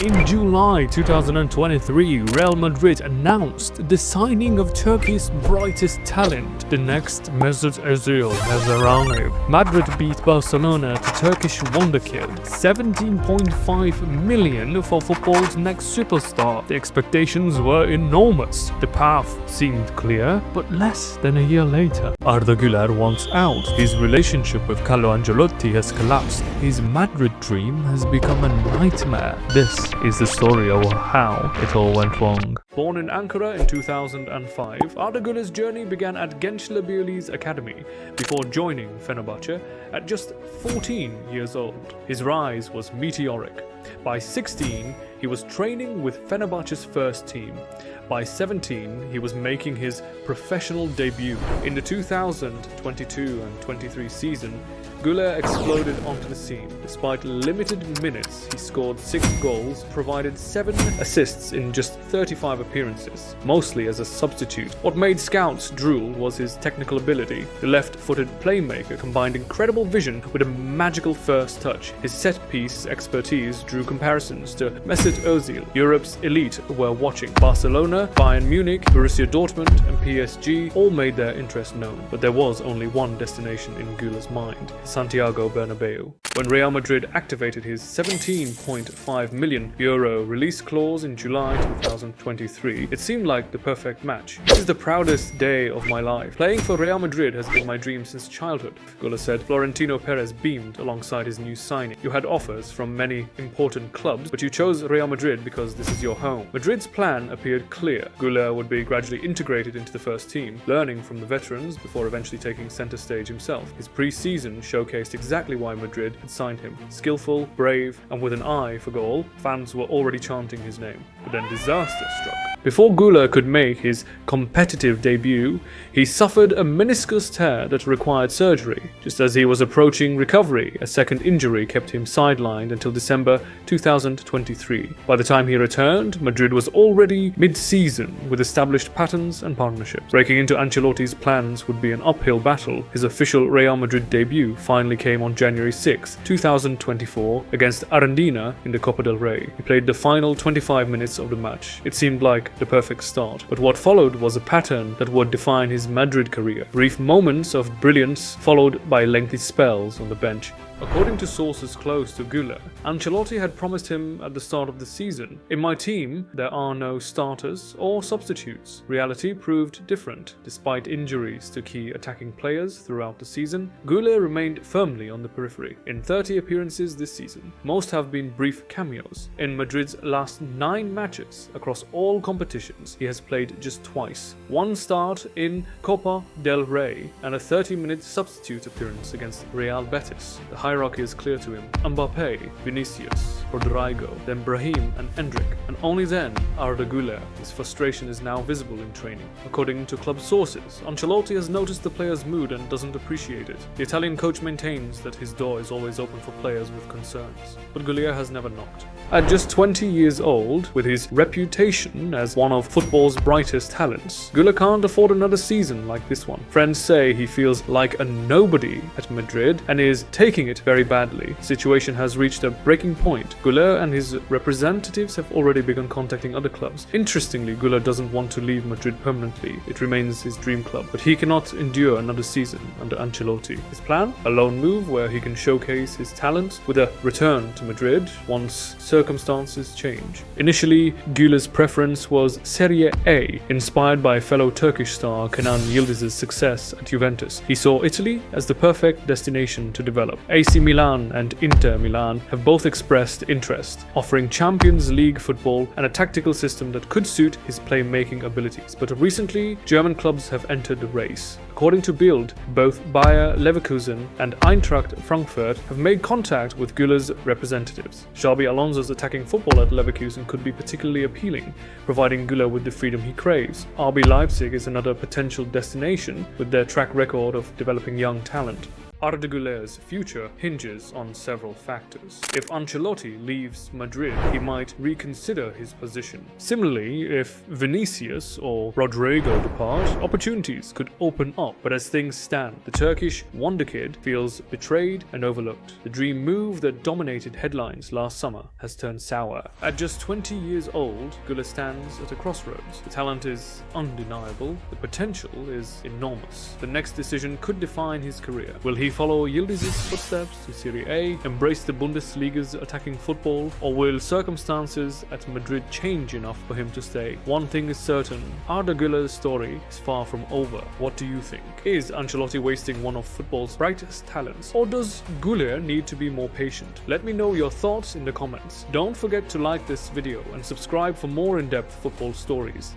In July 2023, Real Madrid announced the signing of Turkey's brightest talent, the next Mesut Özil has arrived. Madrid beat Barcelona to Turkish Wonderkid, 17.5 million for football's next superstar. The expectations were enormous. The path seemed clear, but less than a year later, Arda Güler wants out. His relationship with Carlo Ancelotti has collapsed. His Madrid dream has become a nightmare. This is the story of how it all went wrong. Born in Ankara in 2005, Arda Güler's journey began at Gençlerbirliği's academy before joining Fenerbahçe at just 14 years old. His rise was meteoric. By 16, he was training with Fenerbahçe's first team. By 17, he was making his professional debut. In the 2022 and 23 season, Güler exploded onto the scene. Despite limited minutes, he scored 6 goals, provided 7 assists in just 35 appearances, mostly as a substitute. What made scouts drool was his technical ability. The left-footed playmaker combined incredible vision with a magical first touch. His set-piece expertise drew comparisons to Mesut Özil. Europe's elite were watching. Barcelona, Bayern Munich, Borussia Dortmund and PSG all made their interest known, but there was only one destination in Güler's mind: Santiago Bernabéu. When Real Madrid activated his €17.5 million release clause in July 2023, it seemed like the perfect match. "This is the proudest day of my life. Playing for Real Madrid has been my dream since childhood," Güler said. Florentino Perez beamed alongside his new signing. "You had offers from many important clubs, but you chose Real Madrid because this is your home." Madrid's plan appeared clear. Güler would be gradually integrated into the first team, learning from the veterans before eventually taking center stage himself. His pre-season showcased exactly why Madrid had signed him. Skillful, brave, and with an eye for goal, fans were already chanting his name. But then disaster struck. Before Güler could make his competitive debut, he suffered a meniscus tear that required surgery. Just as he was approaching recovery, a second injury kept him sidelined until December 2023. By the time he returned, Madrid was already mid-season with established patterns and partnerships. Breaking into Ancelotti's plans would be an uphill battle. His official Real Madrid debut finally came on January 6, 2024 against Argentina in the Copa del Rey. He played the final 25 minutes of the match. It seemed like the perfect start, but what followed was a pattern that would define his Madrid career. Brief moments of brilliance followed by lengthy spells on the bench. According to sources close to Güler, Ancelotti had promised him at the start of the season, "In my team, there are no starters or substitutes." Reality proved different. Despite injuries to key attacking players throughout the season, Güler remained firmly on the periphery. In 30 appearances this season, most have been brief cameos. In Madrid's last 9 matches across all competitions, he has played just twice. One start in Copa del Rey and a 30-minute substitute appearance against Real Betis. The hierarchy is clear to him. Mbappé, Vinicius, Rodrigo, then Brahim and Endrick, and only then Arda Güler. His frustration is now visible in training. According to club sources, Ancelotti has noticed the player's mood and doesn't appreciate it. The Italian coach maintains that his door is always open for players with concerns, but Güler has never knocked. At just 20 years old, with his reputation as one of football's brightest talents, Güler can't afford another season like this one. Friends say he feels like a nobody at Madrid and is taking it very badly. The situation has reached a breaking point. Güler and his representatives have already begun contacting other clubs. Interestingly, Güler doesn't want to leave Madrid permanently. It remains his dream club, but he cannot endure another season under Ancelotti. His plan? A loan move where he can showcase his talent with a return to Madrid once circumstances change. Initially, Güler's preference was Serie A, inspired by fellow Turkish star Kenan Yıldız's success at Juventus. He saw Italy as the perfect destination to develop. AC Milan and Inter Milan have both expressed interest, offering Champions League football and a tactical system that could suit his playmaking abilities. But recently, German clubs have entered the race. According to Bild, both Bayer Leverkusen and Eintracht Frankfurt have made contact with Güler's representatives. Xabi Alonso's attacking football at Leverkusen could be particularly appealing, providing Güler with the freedom he craves. RB Leipzig is another potential destination with their track record of developing young talent. Arda Güler's future hinges on several factors. If Ancelotti leaves Madrid, he might reconsider his position. Similarly, if Vinicius or Rodrigo depart, opportunities could open up. But as things stand, the Turkish Wonderkid feels betrayed and overlooked. The dream move that dominated headlines last summer has turned sour. At just 20 years old, Güler stands at a crossroads. The talent is undeniable, the potential is enormous. The next decision could define his career. Will he follow Yıldız's footsteps to Serie A, embrace the Bundesliga's attacking football, or will circumstances at Madrid change enough for him to stay? One thing is certain, Arda Güler's story is far from over. What do you think? Is Ancelotti wasting one of football's brightest talents, or does Güler need to be more patient? Let me know your thoughts in the comments. Don't forget to like this video and subscribe for more in-depth football stories.